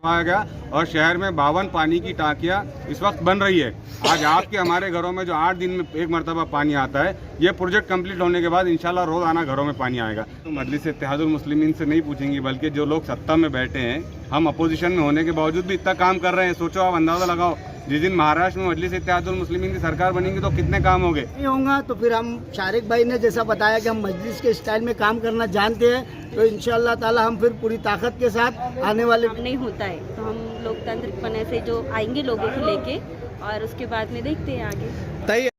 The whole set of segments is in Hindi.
आ गया और शहर में 52 पानी की टांकियां इस वक्त बन रही है। आज आपके हमारे घरों में जो 8 दिन में एक मरतबा पानी आता है, ये प्रोजेक्ट कंप्लीट होने के बाद इंशाल्लाह रोज़ाना घरों में पानी आएगा। तो मजलिस इत्तेहादुल मुस्लिमीन से नहीं पूछेंगी, बल्कि जो लोग सत्ता में बैठे हैं, हम अपोजिशन में होने के बावजूद भी इतना काम कर रहे हैं। सोचो, आप अंदाज़ा लगाओ, जिस दिन महाराष्ट्र में मजलिस इत्तेहादुल मुस्लिमीन की सरकार बनेगी तो कितने काम होंगे। नहीं होगा तो फिर हम शारिक भाई ने जैसा बताया कि हम मजलिस के स्टाइल में काम करना जानते हैं, तो इंशाअल्लाह ताला हम फिर पूरी ताकत के साथ आने वाले नहीं होता है तो हम लोकतांत्रिक पने से जो आएंगे लोगों को लेके, और उसके बाद में देखते हैं आगे। तैयार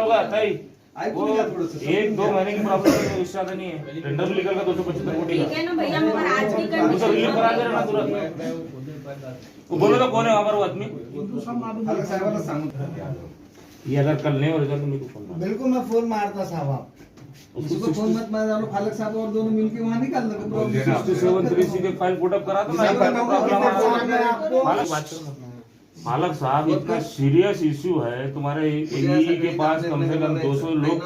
होगा वो 1-2 महीने की प्रॉब्लम इस ज्यादा नहीं है। टेंडर भी निकल का 275 कोटी का आज भी उसे रिलीफ करा दे ना तुरंत। वो बोलो तो कौन है हमारा आदमी, ये अगर कल नहीं हो रिजल्ट तो मेरे को फोन मार। बिल्कुल मैं फोन मारता साहब, आप उसको फोन मत मार डालो, फालक साहब और दोनों मिलके वहाँ निकाल दो। 67 के फाइल पुट अप करा दो ना। मालक साहब, इतना सीरियस इश्यू है तुम्हारे एई के पास, कम से कम 200 लोग,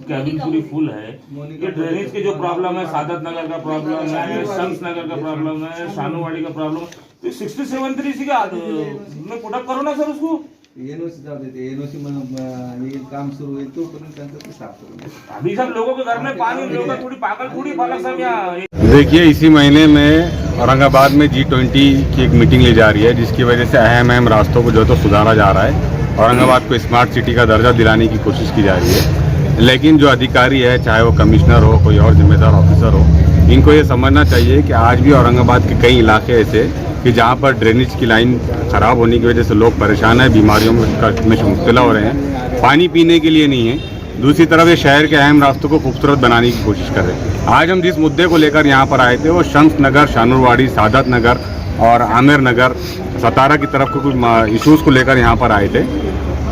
कैबिन पूरी फुल है। ये ड्रेनेज के जो प्रॉब्लम है, सादत नगर का प्रॉब्लम है, शम्स नगर का प्रॉब्लम है, शानूवाड़ी का प्रॉब्लम है, तो 67 में पुट अप करो ना सर उसको। एनओसी जाऊ देते, एनओसी ये काम सुरू होईल तोपर्यंत त्यांचं ते साफ करून अभी सब लोगों के घर में पानी, लोग थोड़ी पागल थोड़ी फालक साहब यहाँ। देखिए, इसी महीने में औरंगाबाद में G20 की एक मीटिंग ली जा रही है, जिसकी वजह से अहम रास्तों को जो है तो सुधारा जा रहा है। औरंगाबाद को स्मार्ट सिटी का दर्जा दिलाने की कोशिश की जा रही है। लेकिन जो अधिकारी है, चाहे वो कमिश्नर हो, कोई और जिम्मेदार ऑफिसर हो, इनको ये समझना चाहिए कि आज भी औरंगाबाद के कई इलाके ऐसे कि जहाँ पर ड्रेनेज की लाइन ख़राब होने की वजह से लोग परेशान हैं, बीमारियों में मुब्तला हो रहे हैं, पानी पीने के लिए नहीं है। दूसरी तरफ ये शहर के अहम रास्तों को खूबसूरत बनाने की कोशिश कर रहे हैं। आज हम जिस मुद्दे को लेकर यहाँ पर आए थे, वो शम्स नगर, शानूरवाड़ी, सादत नगर और आमिर नगर, सतारा की तरफ के कुछ इशूज़ को लेकर यहाँ पर आए थे।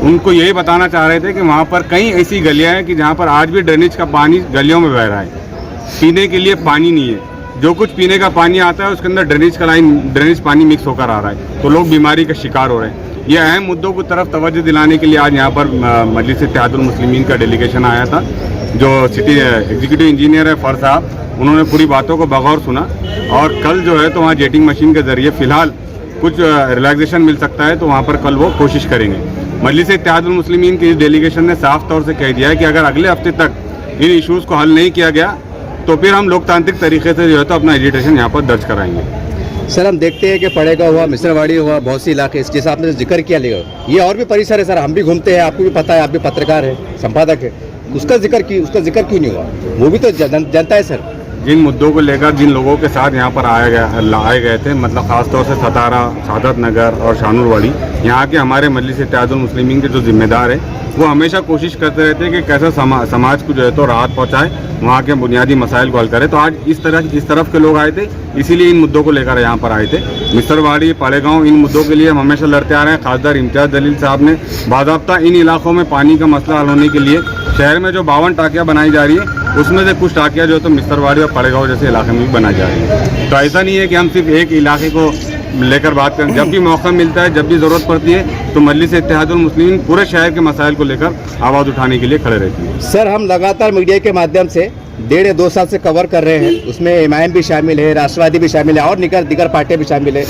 उनको यही बताना चाह रहे थे कि वहाँ पर कई ऐसी गलियाँ हैं कि जहाँ पर आज भी ड्रेनेज का पानी गलियों में बह रहा है, पीने के लिए पानी नहीं है। जो कुछ पीने का पानी आता है उसके अंदर ड्रेनेज पानी मिक्स होकर आ रहा है, तो लोग बीमारी का शिकार हो रहे हैं। ये अहम मुद्दों की तरफ तवज्जो दिलाने के लिए आज यहाँ पर मजलिस इत्तेहादुल मुस्लिमीन का डेलीगेशन आया था। जो सिटी एग्जीक्यूटिव इंजीनियर है फर साहब, उन्होंने पूरी बातों को बगौर सुना, और कल जो है तो वहाँ जेटिंग मशीन के ज़रिए फ़िलहाल कुछ रिलैक्सेशन मिल सकता है, तो वहाँ पर कल वो कोशिश करेंगे। मजलिस इत्तेहादुल मुस्लिमीन की डेलीगेशन ने साफ तौर से कह दिया है कि अगर अगले हफ्ते तक इन इशूज़ को हल नहीं किया गया तो फिर हम लोकतांत्रिक तरीके से जो है तो अपना एजिटेशन यहाँ पर दर्ज कराएंगे। सर, हम देखते हैं कि पड़ेगा हुआ, मिसरवाड़ी हुआ, बहुत सी इलाके जैसे आपने जिक्र किया, लेगा ये और भी परिसर है सर, हम भी घूमते हैं, आपको भी पता है, आप भी पत्रकार है, संपादक है, उसका जिक्र क्यों नहीं हुआ? वो भी तो जनता है सर। जिन मुद्दों को लेकर जिन लोगों के साथ यहाँ पर आए गए थे, मतलब ख़ासतौर से सतारा, सादत नगर और शानूरवाड़ी, यहाँ के हमारे मजलिस इत्तेहादुल मुस्लिमीन के जो जिम्मेदार हैं, वो हमेशा कोशिश करते रहते हैं कि कैसे समाज को जो है तो राहत पहुँचाए, वहाँ के बुनियादी मसाइल को हल करे। तो आज इस तरफ के लोग आए थे, इसीलिए इन मुद्दों को लेकर यहाँ पर आए थे। मिसरवाड़ी, पाड़ेगांव, इन मुद्दों के लिए हम हमेशा लड़ते आ रहे हैं। खासदार इम्तियाज़ जलील साहब ने बाज़ाब्ता इन इलाकों में पानी का मसला हल होने के लिए शहर में जो 52 टांकियाँ बनाई जा रही है, उसमें से कुछ टांकियाँ जो है तो मिसरवाड़ी और पाड़ेगांव जैसे इलाके में भी बनाई जा रही है। तो ऐसा नहीं है कि हम सिर्फ एक इलाके को लेकर बात करें। जब भी मौका मिलता है, जब भी ज़रूरत पड़ती है, तो मजलिस इत्तेहादुल मुस्लिमीन पूरे शहर के मसाइल को लेकर आवाज़ उठाने के लिए खड़े रहती है। सर, हम लगातार मीडिया के माध्यम से 1.5-2 साल से कवर कर रहे हैं, उसमें एमआईएम भी शामिल है, राष्ट्रवादी भी शामिल है और दीगर पार्टियां भी शामिल है।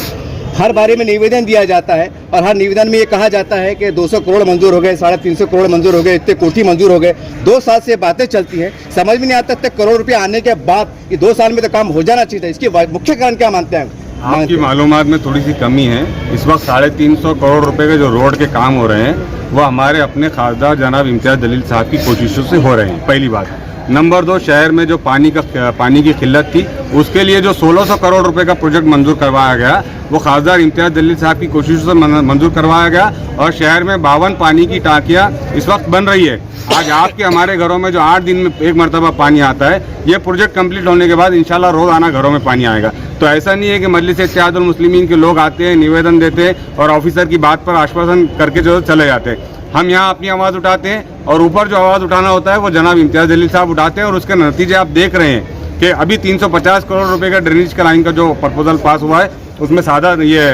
हर बारे में निवेदन दिया जाता है और हर निवेदन में ये कहा जाता है कि 200 करोड़ मंजूर हो गए, 350 करोड़ मंजूर हो गए, इतने कोटी मंजूर हो गए। 2 साल से बातें चलती हैं, समझ में नहीं आता इतने करोड़ रुपये आने के बाद कि 2 साल में तो काम हो जाना चाहिए था। इसकी मुख्य कारण क्या मानते हैं? आपकी मालूमात में थोड़ी सी कमी है। इस वक्त 350 करोड़ रुपए के जो रोड के काम हो रहे हैं, वो हमारे अपने खासदार जनाब इम्तियाज़ जलील साहब की कोशिशों से हो रहे हैं, पहली बात। नंबर 2, शहर में जो पानी की किल्लत थी, उसके लिए जो 1600 करोड़ रुपए का प्रोजेक्ट मंजूर करवाया गया, वो खासदार इम्तियाज़ जलील साहब की कोशिशों से मंजूर करवाया गया, और शहर में 52 पानी की टांकियाँ इस वक्त बन रही है। आज आपके हमारे घरों में जो 8 दिन में एक मरतबा पानी आता है, ये प्रोजेक्ट कंप्लीट होने के बाद इंशाल्लाह रोज़ाना घरों में पानी आएगा। तो ऐसा नहीं है कि मजलिस इत्तेहादुल मुस्लिमीन के लोग आते हैं, निवेदन देते हैं और ऑफिसर की बात पर आश्वासन करके जो चले जाते हैं। हम यहाँ अपनी आवाज़ उठाते हैं, और ऊपर जो आवाज़ उठाना होता है वो जनाब इम्तियाज़ जलील साहब उठाते हैं, और उसके नतीजे आप देख रहे हैं कि अभी 350 करोड़ रुपए का ड्रेनेज का लाइन का जो प्रपोजल पास हुआ है, उसमें सादा ये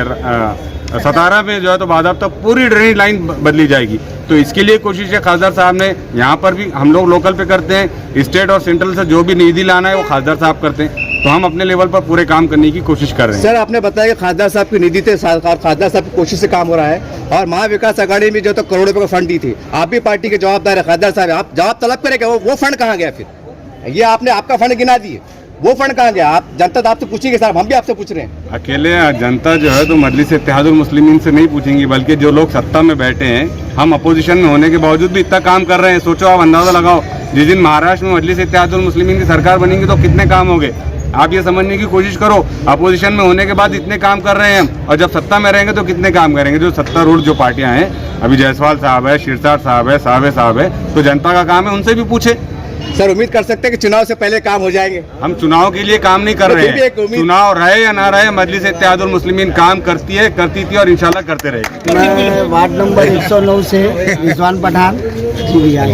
सतारा में जो है तो बाज़ाब्ता पूरी ड्रेनेज लाइन बदली जाएगी। तो इसके लिए कोशिश है खासदार साहब ने, यहाँ पर भी हम लोग लोकल पे करते हैं, स्टेट और सेंट्रल से जो भी निधि लाना है वो खासदार साहब करते हैं, तो हम अपने लेवल पर पूरे काम करने की कोशिश कर रहे हैं। सर आपने बताया कि खासदार साहब की निधि थे, खासदार साहब की कोशिश से काम हो रहा है, और महाविकास आघाड़ी में जो तो करोड़ों रुपए का फंड दी थी, आप भी पार्टी के जवाबदार है, खासदार साहब आप जवाब तलब करेंगे वो फंड कहाँ गया? फिर ये आपने आपका फंड गिना दिए, वो फंड कहाँ गया? आप जनता तो आपसे पूछेंगे साहब, हम भी आपसे पूछ रहे हैं। अकेले जनता जो है तो मजलिस इत्तेहादुल मुस्लिमीन से नहीं पूछेंगी, बल्कि जो लोग सत्ता में बैठे हैं, हम अपोजिशन में होने के बावजूद भी इतना काम कर रहे हैं। सोचो, आप अंदाजा लगाओ, जिस दिन महाराष्ट्र में मजलिस इत्तेहादुल मुस्लिमीन की सरकार बनेगी तो कितने काम होंगे। आप ये समझने की कोशिश करो, अपोजिशन में होने के बाद इतने काम कर रहे हैं हम, और जब सत्ता में रहेंगे तो कितने काम करेंगे। जो सत्तारूढ़ जो पार्टियां हैं, अभी जायसवाल साहब है, शिरसाट साहब है, साहब है, तो जनता का काम है उनसे भी पूछे। सर उम्मीद कर सकते हैं कि चुनाव से पहले काम हो जाएंगे? हम चुनाव के लिए काम नहीं कर रहे हैं, चुनाव रहे या ना रहे, मजलिस इत्तेहादुल मुस्लिमीन काम करती है, करती थी और इंशाल्लाह करते रहेगी। मैं वार्ड नंबर 109 से रिजवान पठान जी भैया।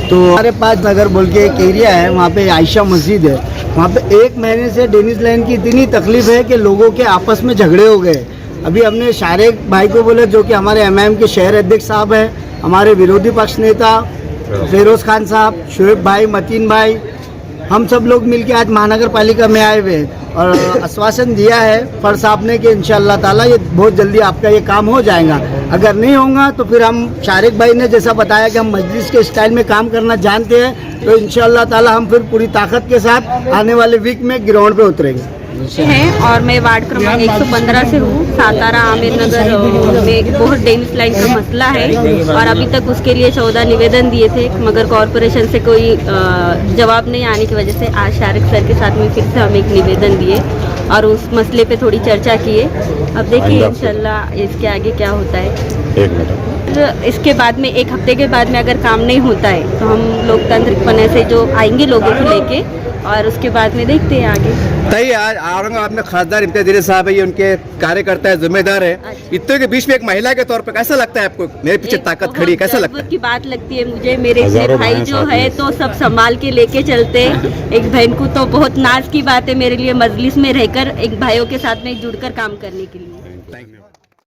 तो हमारे पास नगर बोल के एक एरिया है, वहाँ पे आयशा मस्जिद है, वहाँ पे 1 महीने से ड्रेनेज लाइन की इतनी तकलीफ है कि लोगों के आपस में झगड़े हो गए। अभी हमने शारेक भाई को बोले, जो कि हमारे एमआईएम के शहर अध्यक्ष साहब हैं, हमारे विरोधी पक्ष नेता फिरोज खान साहब, शोएब भाई, मतीन भाई, हम सब लोग मिलके आज महानगर पालिका में आए हुए हैं और आश्वासन दिया है फर साहब ने कि इंशाअल्लाह ताला ये बहुत जल्दी आपका ये काम हो जाएगा। अगर नहीं होगा तो फिर हम शारिक भाई ने जैसा बताया कि हम मस्जिद के स्टाइल में काम करना जानते हैं, तो इंशाअल्लाह ताला हम फिर पूरी ताकत के साथ आने वाले वीक में ग्राउंड पे उतरेंगे हैं। और मैं वार्ड क्रमांक 115 से हूँ। सातारा आमिर नगर में बहुत ड्रेनेज लाइन का मसला है और अभी तक उसके लिए 14 निवेदन दिए थे, मगर कॉरपोरेशन से कोई जवाब नहीं आने की वजह से आज शारिक सर के साथ में फिर से हम एक निवेदन दिए और उस मसले पे थोड़ी चर्चा किए। अब देखिए इंशाल्लाह इसके आगे क्या होता है। इसके बाद में 1 हफ्ते के बाद में अगर काम नहीं होता है तो हम लोकतांत्रिक पने से जो आएंगे लोगों को लेके, और उसके बाद में देखते हैं आगे। तय आज औरंगाबाद में खासदार इम्तियाज जलील साहब है, ये उनके कार्यकर्ता है, जिम्मेदार है, इतने के बीच में एक महिला के तौर पर कैसा लगता है आपको? मेरे पीछे ताकत खड़ी है, कैसा लगता है? की बात लगती है मुझे, मेरे इतने भाई जो है तो सब संभाल के लेके चलते। एक बहन को तो बहुत नाज की बात है मेरे लिए मजलिस में रहकर एक भाइयों के साथ में जुड़कर काम करने के लिए।